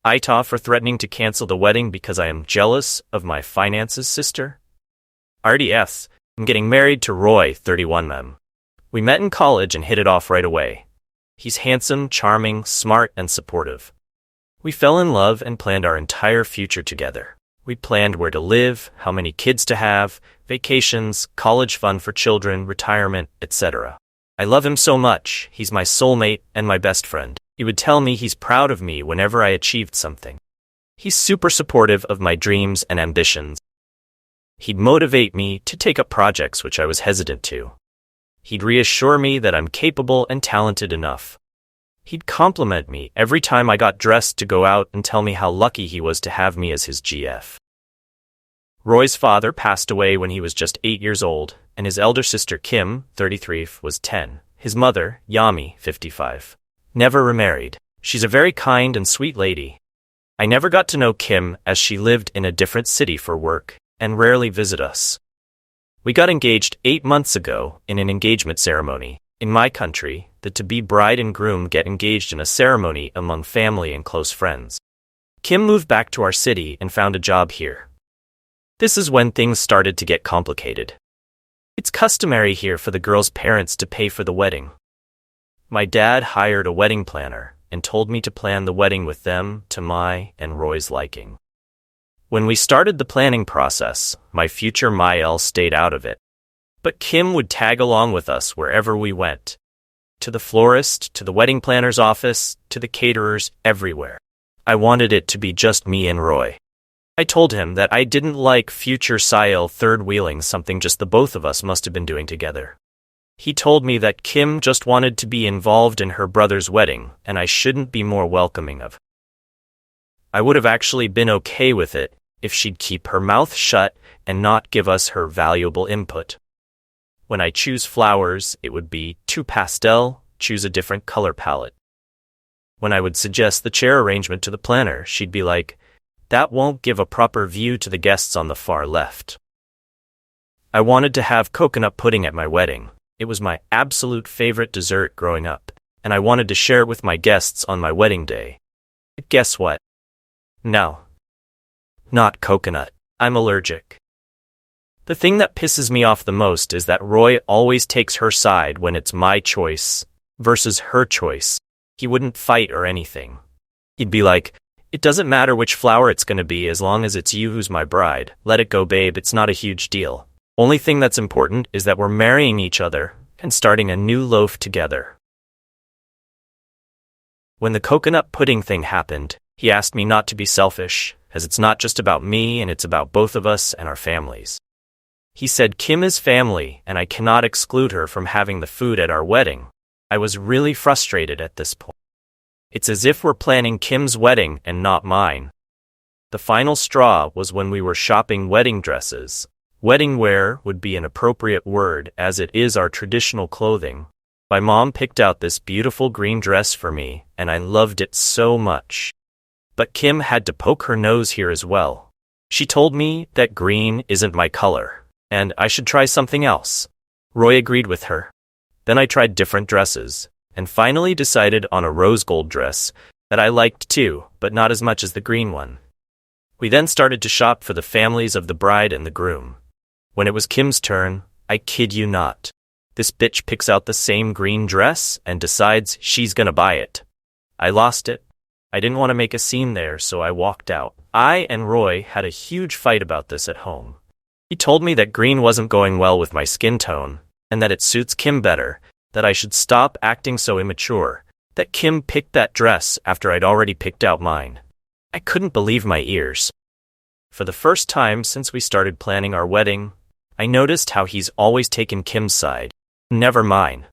Ita for threatening to cancel the wedding because I am jealous of my finances, sister. RDS, I'm getting married to Roy, 31 mem. We met in college and hit it off right away. He's handsome, charming, smart, and supportive. We fell in love and planned our entire future together. We planned where to live, how many kids to have, vacations, college fund for children, retirement, etc. I love him so much. He's my soulmate and my best friend. He would tell me he's proud of me whenever I achieved something. He's super supportive of my dreams and ambitions. He'd motivate me to take up projects which I was hesitant to. He'd reassure me that I'm capable and talented enough. He'd compliment me every time I got dressed to go out and tell me how lucky he was to have me as his GF. Roy's father passed away when he was just 8 years old, and his elder sister Kim, 33, was 10. His mother, Yami, 55. Never remarried. She's a very kind and sweet lady. I never got to know Kim as she lived in a different city for work and rarely visit us. We got engaged 8 months ago in an engagement ceremony. In my country, the to-be bride and groom get engaged in a ceremony among family and close friends. Kim moved back to our city and found a job here. This is when things started to get complicated. It's customary here for the girl's parents to pay for the wedding. My dad hired a wedding planner and told me to plan the wedding with them to my and Roy's liking. When we started the planning process, my future Mael stayed out of it. But Kim would tag along with us wherever we went. To the florist, to the wedding planner's office, to the caterers, everywhere. I wanted it to be just me and Roy. I told him that I didn't like future Sael third-wheeling something just the both of us must have been doing together. He told me that Kim just wanted to be involved in her brother's wedding, and I shouldn't be more welcoming of. I would have actually been okay with it if she'd keep her mouth shut and not give us her valuable input. When I choose flowers, it would be too pastel, choose a different color palette. When I would suggest the chair arrangement to the planner, she'd be like, that won't give a proper view to the guests on the far left. I wanted to have coconut pudding at my wedding. It was my absolute favorite dessert growing up, and I wanted to share it with my guests on my wedding day. But guess what? No. Not coconut. I'm allergic. The thing that pisses me off the most is that Roy always takes her side when it's my choice versus her choice. He wouldn't fight or anything. He'd be like, it doesn't matter which flower it's gonna be as long as it's you who's my bride. Let it go, babe, it's not a huge deal. Only thing that's important is that we're marrying each other and starting a new loaf together. When the coconut pudding thing happened, he asked me not to be selfish, as it's not just about me and it's about both of us and our families. He said Kim is family and I cannot exclude her from having the food at our wedding. I was really frustrated at this point. It's as if we're planning Kim's wedding and not mine. The final straw was when we were shopping wedding dresses. Wedding wear would be an appropriate word as it is our traditional clothing. My mom picked out this beautiful green dress for me and I loved it so much. But Kim had to poke her nose here as well. She told me that green isn't my color and I should try something else. Roy agreed with her. Then I tried different dresses and finally decided on a rose gold dress that I liked too, but not as much as the green one. We then started to shop for the families of the bride and the groom. When it was Kim's turn, I kid you not, this bitch picks out the same green dress and decides she's gonna buy it. I lost it. I didn't want to make a scene there, so I walked out. I and Roy had a huge fight about this at home. He told me that green wasn't going well with my skin tone, and that it suits Kim better, that I should stop acting so immature, that Kim picked that dress after I'd already picked out mine. I couldn't believe my ears. For the first time since we started planning our wedding, I noticed how he's always taken Kim's side, never mine.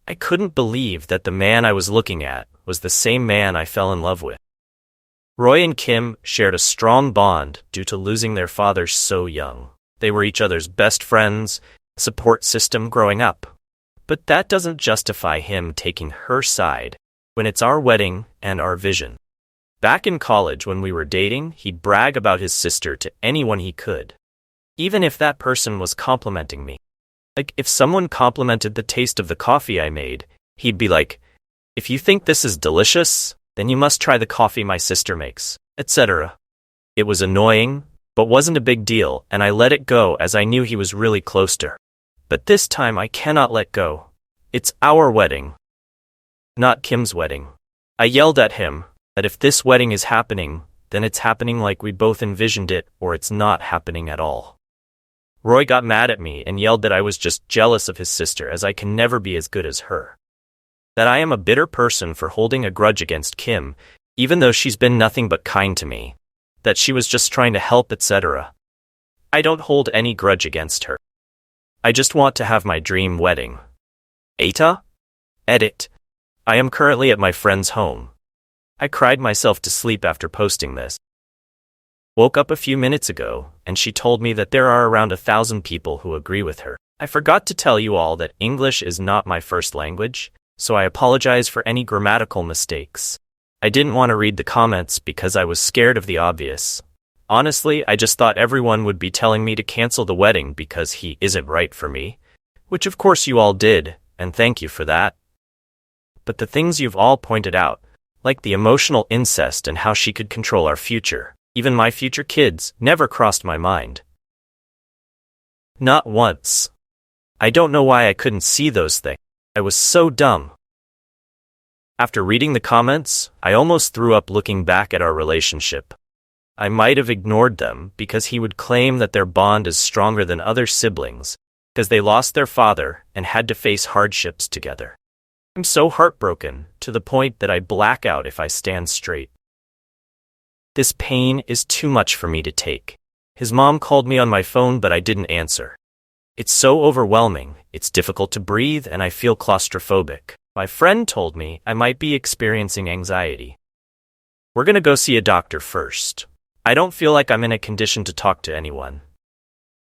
I couldn't believe that the man I was looking at was the same man I fell in love with. Roy and Kim shared a strong bond due to losing their fathers so young. They were each other's best friends, support system growing up. But that doesn't justify him taking her side when it's our wedding and our vision. Back in college when we were dating, he'd brag about his sister to anyone he could. Even if that person was complimenting me. Like, if someone complimented the taste of the coffee I made, he'd be like, if you think this is delicious, Then you must try the coffee my sister makes, etc. It was annoying, but wasn't a big deal, and I let it go as I knew he was really close to her. But this time I cannot let go. It's our wedding, not Kim's wedding. I yelled at him that if this wedding is happening, then it's happening like we both envisioned it, or it's not happening at all. Roy got mad at me and yelled that I was just jealous of his sister, as I can never be as good as her. That I am a bitter person for holding a grudge against Kim, even though she's been nothing but kind to me. That she was just trying to help, etc. I don't hold any grudge against her. I just want to have my dream wedding. Eta? Edit. I am currently at my friend's home. I cried myself to sleep after posting this. Woke up a few minutes ago, and she told me that there are around 1,000 people who agree with her. I forgot to tell you all that English is not my first language, so I apologize for any grammatical mistakes. I didn't want to read the comments because I was scared of the obvious. Honestly, I just thought everyone would be telling me to cancel the wedding because he isn't right for me, which of course you all did, and thank you for that. But the things you've all pointed out, like the emotional incest and how she could control our future, even my future kids, never crossed my mind. Not once. I don't know why I couldn't see those things. I was so dumb. After reading the comments, I almost threw up looking back at our relationship. I might have ignored them because he would claim that their bond is stronger than other siblings, because they lost their father and had to face hardships together. I'm so heartbroken, to the point that I black out if I stand straight. This pain is too much for me to take. His mom called me on my phone, but I didn't answer. It's so overwhelming, it's difficult to breathe, and I feel claustrophobic. My friend told me I might be experiencing anxiety. We're gonna go see a doctor first. I don't feel like I'm in a condition to talk to anyone.